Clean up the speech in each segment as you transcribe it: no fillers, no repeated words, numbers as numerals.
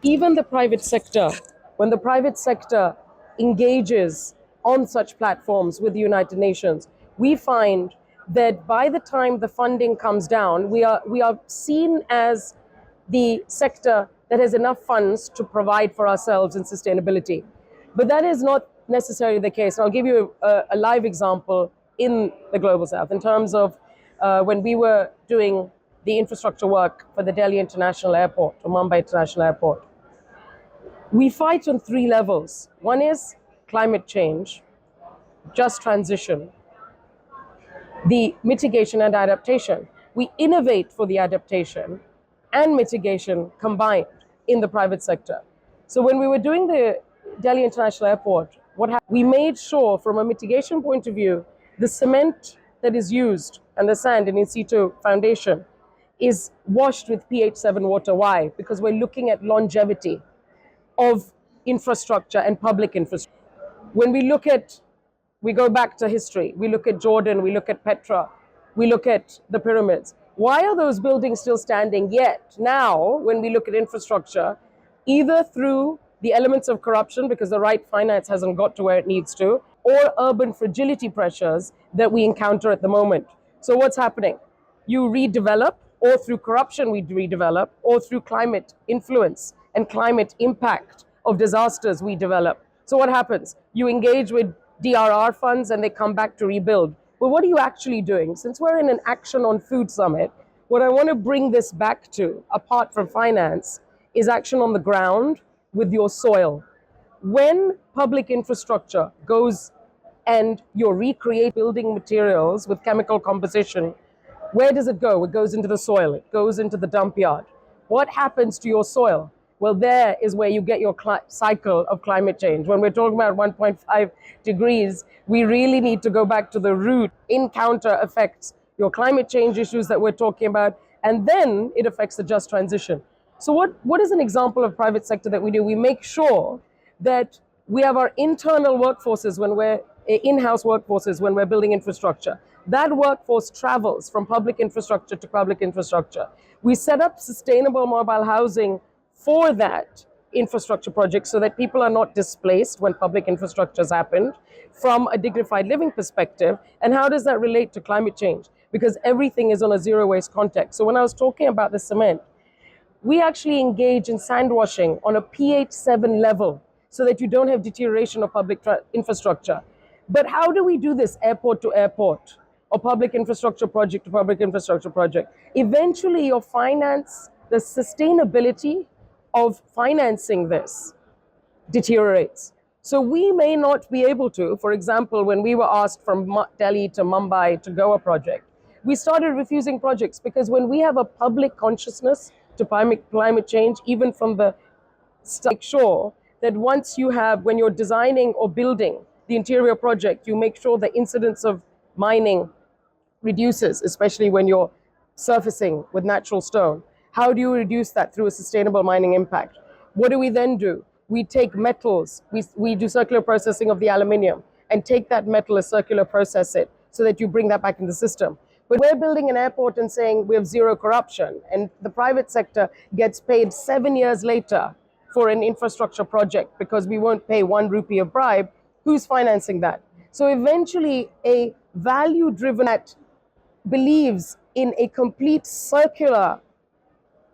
Even the private sector, when the private sector engages on such platforms with the United Nations, we find that by the time the funding comes down, we are seen as the sector that has enough funds to provide for ourselves in sustainability. But that is not necessarily the case. And I'll give you a live example in the Global South in terms of when we were doing the infrastructure work for the Delhi International Airport or Mumbai International Airport. We fight on three levels. One is climate change, just transition, the mitigation and adaptation. We innovate for the adaptation and mitigation combined in the private sector. So when we were doing the Delhi International Airport, what happened? We made sure from a mitigation point of view, the cement that is used and the sand in situ foundation is washed with pH 7 water. Why? Because we're looking at longevity of infrastructure and public infrastructure. When we go back to history, we look at Jordan, we look at Petra, we look at the pyramids. Why are those buildings still standing yet? Now, when we look at infrastructure, either through the elements of corruption because the right finance hasn't got to where it needs to, or urban fragility pressures that we encounter at the moment. So what's happening? You redevelop, or through corruption we redevelop, or through climate influence and climate impact of disasters we develop. So what happens? You engage with DRR funds and they come back to rebuild. Well, what are you actually doing? Since we're in an Action on Food Summit, what I want to bring this back to, apart from finance, is action on the ground with your soil. When public infrastructure goes and you recreate building materials with chemical composition, where does it go? It goes into the soil. It goes into the dump yard. What happens to your soil? Well, there is where you get your cycle of climate change. When we're talking about 1.5 degrees, we really need to go back to the root. Encounter affects your climate change issues that we're talking about, and then it affects the just transition. So what is an example of private sector that we do? We make sure that we have our internal workforces when we're in-house workforces when we're building infrastructure. That workforce travels from public infrastructure to public infrastructure. We set up sustainable mobile housing for that infrastructure project so that people are not displaced when public infrastructure has happened from a dignified living perspective. And how does that relate to climate change? Because everything is on a zero waste context. So when I was talking about the cement, we actually engage in sand washing on a pH 7 level so that you don't have deterioration of public infrastructure. But how do we do this airport to airport or public infrastructure project to public infrastructure project? Eventually, your finance, the sustainability of financing this deteriorates. So we may not be able to, for example, when we were asked from Delhi to Mumbai to Goa project, we started refusing projects because when we have a public consciousness to climate change, even from the make sure that once you have, when you're designing or building the interior project, you make sure the incidence of mining reduces, especially when you're surfacing with natural stone. How do you reduce that? Through a sustainable mining impact. What do we then do? We take metals, we do circular processing of the aluminium and take that metal and circular process it so that you bring that back in the system. But we're building an airport and saying we have zero corruption, and the private sector gets paid 7 years later for an infrastructure project because we won't pay 1 rupee of bribe. Who's financing that? So eventually a value-driven that believes in a complete circular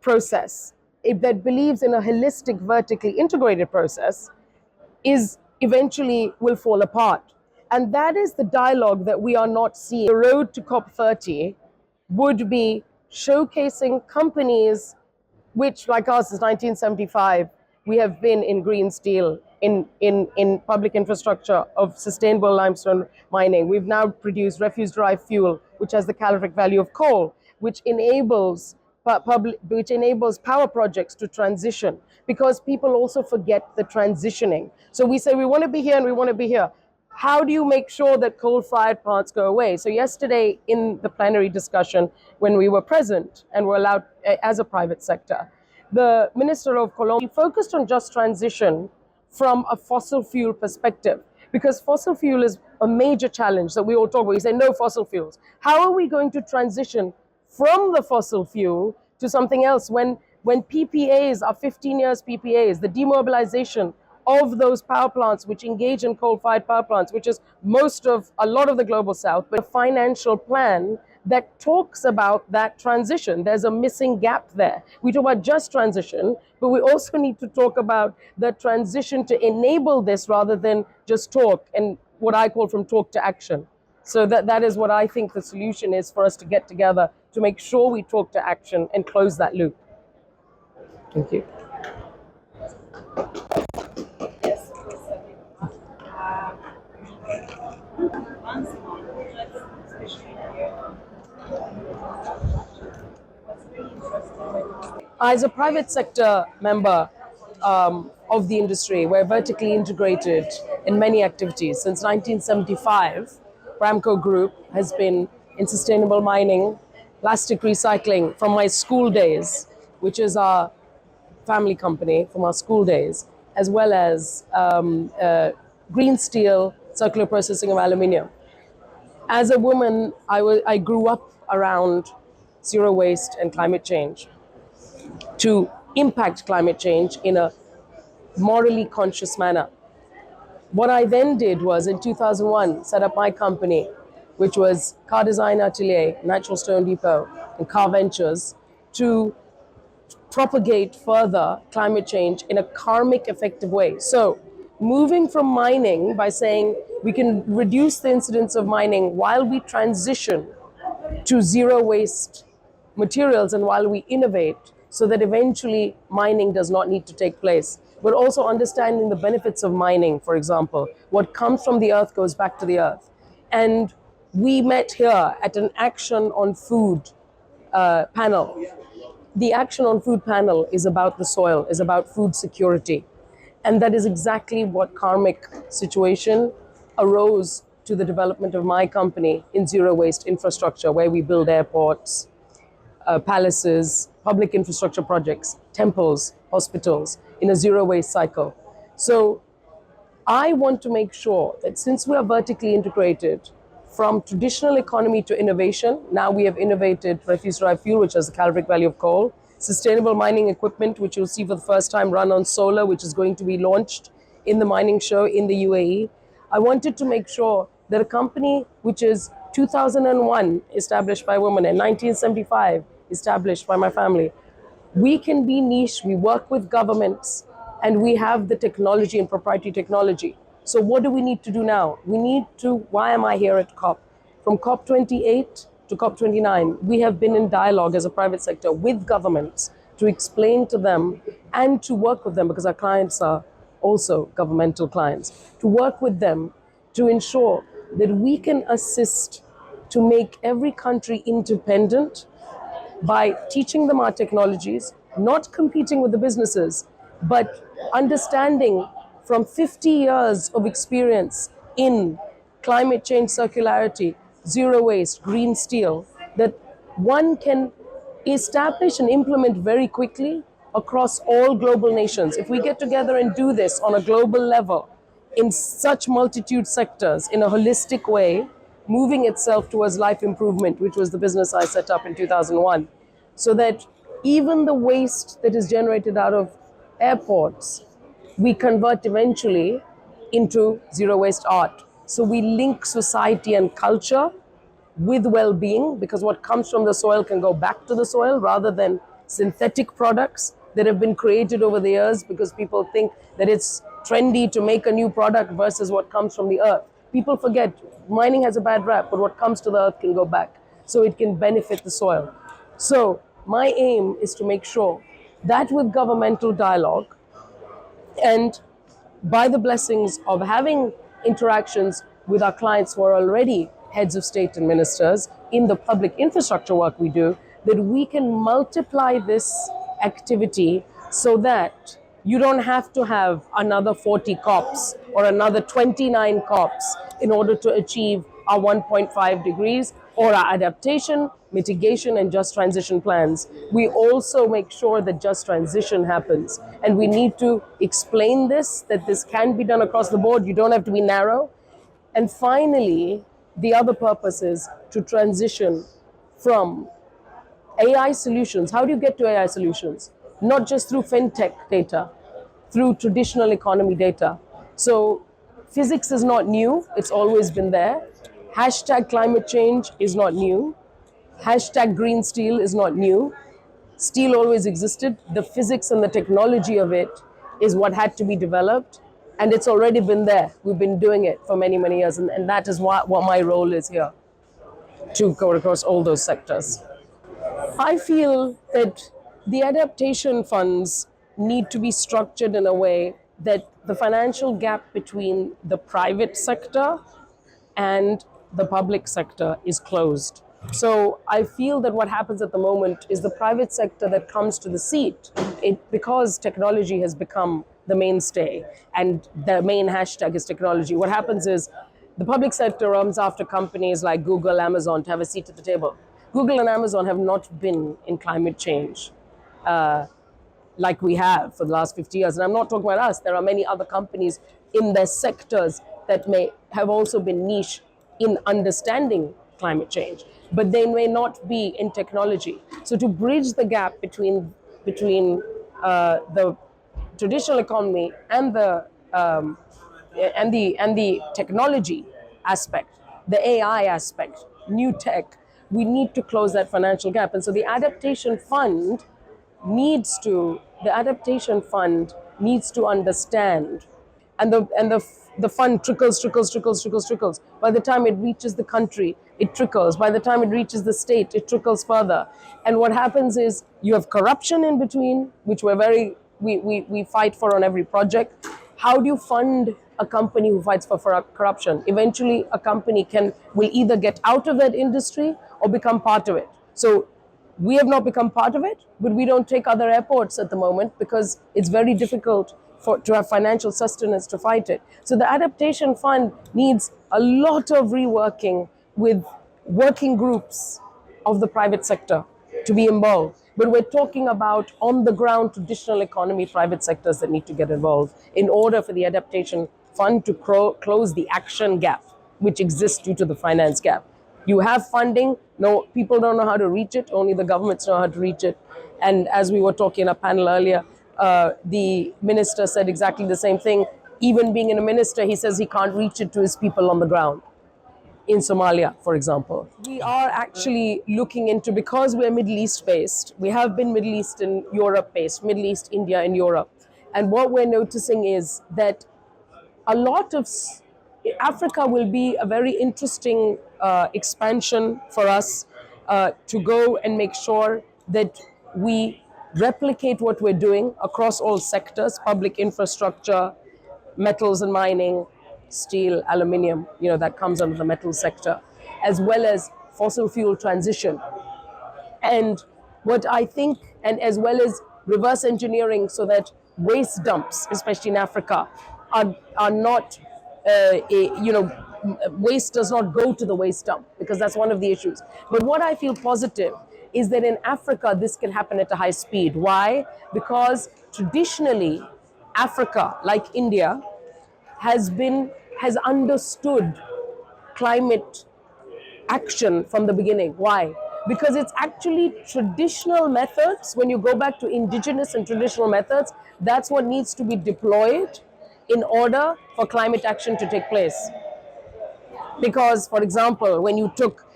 process, that believes in a holistic, vertically integrated process, is eventually will fall apart. And that is the dialogue that we are not seeing. The road to COP30 would be showcasing companies which, like us, since 1975, we have been in green steel, in public infrastructure of sustainable limestone mining. We've now produced refuse-derived fuel, which has the calorific value of coal, which enables power projects to transition, because people also forget the transitioning. So we say we want to be here and we want to be here. How do you make sure that coal-fired plants go away? So yesterday in the plenary discussion, when we were present and were allowed as a private sector, the Minister of Colombia focused on just transition from a fossil fuel perspective, because fossil fuel is a major challenge that we all talk about. We say no fossil fuels. How are we going to transition from the fossil fuel to something else when when PPAs are 15 years PPAs, the demobilization of those power plants which engage in coal-fired power plants, which is a lot of the global south, but a financial plan that talks about that transition. There's a missing gap there. We talk about just transition, but we also need to talk about the transition to enable this rather than just talk, and what I call from talk to action. So that is what I think the solution is for us to get together to make sure we talk to action and close that loop. Thank you. As a private sector member of the industry, we're vertically integrated in many activities. Since 1975, Bramco Group has been in sustainable mining, plastic recycling from my school days, which is our family company from our school days, as well as green steel, circular processing of aluminium. As a woman, I grew up around zero waste and climate change to impact climate change in a morally conscious manner. What I then did was in 2001 set up my company, which was Car Design Atelier, Natural Stone Depot, and Car Ventures, to propagate further climate change in a karmic effective way. So moving from mining by saying we can reduce the incidence of mining while we transition to zero waste materials and while we innovate so that eventually mining does not need to take place. But also understanding the benefits of mining, for example. What comes from the earth goes back to the earth. And we met here at an Action on Food panel. The Action on Food panel is about the soil, is about food security. And that is exactly what karmic situation arose to the development of my company in zero waste infrastructure, where we build airports, palaces, public infrastructure projects, temples, hospitals in a zero waste cycle. So I want to make sure that since we are vertically integrated from traditional economy to innovation, now we have innovated refuse-derived fuel, which is the calorific value of coal, sustainable mining equipment, which you'll see for the first time run on solar, which is going to be launched in the mining show in the UAE. I wanted to make sure that a company which is 2001 established by women and 1975 established by my family, we can be niche, we work with governments, and we have the technology and proprietary technology. So what do we need to do now? We need to, why am I here at COP? From COP28 to COP29, we have been in dialogue as a private sector with governments to explain to them and to work with them, because our clients are also governmental clients, to work with them to ensure that we can assist to make every country independent by teaching them our technologies, not competing with the businesses, but understanding from 50 years of experience in climate change circularity, zero waste, green steel, that one can establish and implement very quickly across all global nations. If we get together and do this on a global level, in such multitude sectors, in a holistic way, moving itself towards life improvement, which was the business I set up in 2001, so that even the waste that is generated out of airports, we convert eventually into zero waste art. So we link society and culture with well-being, because what comes from the soil can go back to the soil rather than synthetic products that have been created over the years because people think that it's trendy to make a new product versus what comes from the earth. People forget mining has a bad rap, but what comes to the earth can go back, so it can benefit the soil. So my aim is to make sure that with governmental dialogue and by the blessings of having interactions with our clients who are already heads of state and ministers in the public infrastructure work we do, that we can multiply this activity so that you don't have to have another 40 COPs or another 29 COPs in order to achieve our 1.5 degrees or our adaptation, mitigation, and just transition plans. We also make sure that just transition happens. And we need to explain this, that this can be done across the board. You don't have to be narrow. And finally, the other purpose is to transition from AI solutions. How do you get to AI solutions? not just through fintech data, through traditional economy data. So physics is not new, it's always been there. Hashtag climate change is not new. Hashtag green steel is not new. Steel always existed. The physics and the technology of it is what had to be developed. And it's already been there. We've been doing it for many, many years. And that is what my role is here, to go across all those sectors. I feel that the adaptation funds need to be structured in a way that the financial gap between the private sector and the public sector is closed. So I feel that what happens at the moment is the private sector that comes to the seat, because technology has become the mainstay and the main hashtag is technology. What happens is the public sector runs after companies like Google, Amazon to have a seat at the table. Google and Amazon have not been in climate change like we have for the last 50 years. And I'm not talking about us. There are many other companies in their sectors that may have also been niche in understanding climate change, but they may not be in technology. So to bridge the gap between the traditional economy and the technology aspect, the AI aspect, new tech, we need to close that financial gap. And so the adaptation fund needs to understand, and the fund trickles. By the time it reaches the country, it trickles. By the time it reaches the state, it trickles further. And what happens is you have corruption in between, which we fight for on every project. How do you fund a company who fights for corruption? Eventually, a company will either get out of that industry or become part of it. So we have not become part of it, but we don't take other airports at the moment because it's very difficult to have financial sustenance to fight it. So the adaptation fund needs a lot of reworking with working groups of the private sector to be involved. But we're talking about on the ground traditional economy private sectors that need to get involved in order for the adaptation fund to close the action gap which exists due to the finance gap. You have funding, no, people don't know how to reach it, only the governments know how to reach it. And as we were talking in a panel earlier, the minister said exactly the same thing. Even being a minister, he says he can't reach it to his people on the ground. In Somalia, for example, we are actually looking into, because we're Middle East based, we have been Middle East and Europe based, Middle East, India, and Europe. And what we're noticing is that a lot of Africa will be a very interesting expansion for us to go and make sure that we replicate what we're doing across all sectors, public infrastructure, metals and mining, steel, aluminium, that comes under the metal sector, as well as fossil fuel transition. And what I think, and as well as reverse engineering so that waste dumps, especially in Africa, are not, waste does not go to the waste dump, because that's one of the issues. But what I feel positive is that in Africa, this can happen at a high speed. Why? Because traditionally, Africa, like India, has understood climate action from the beginning. Why? Because it's actually traditional methods. When you go back to indigenous and traditional methods, that's what needs to be deployed in order for climate action to take place. Because, for example, when you took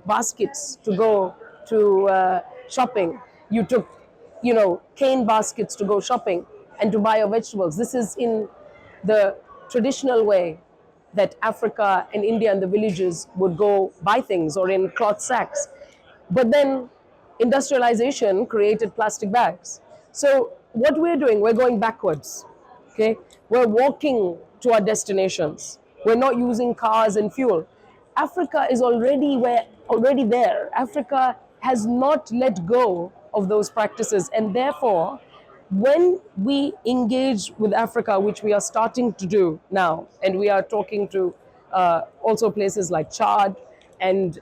baskets to go to shopping, you took cane baskets to go shopping and to buy your vegetables. This is in the traditional way that Africa and India and the villages would go buy things, or in cloth sacks. But then industrialization created plastic bags. So what we're doing, we're going backwards. Okay, we're walking to our destinations. We're not using cars and fuel. Africa is already there. Africa has not let go of those practices, and therefore, when we engage with Africa, which we are starting to do now, and we are talking to also places like Chad and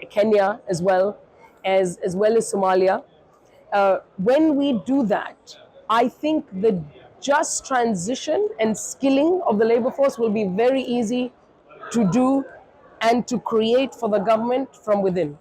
Kenya as well as Somalia. When we do that, I think the just transition and skilling of the labor force will be very easy to do and to create for the government from within.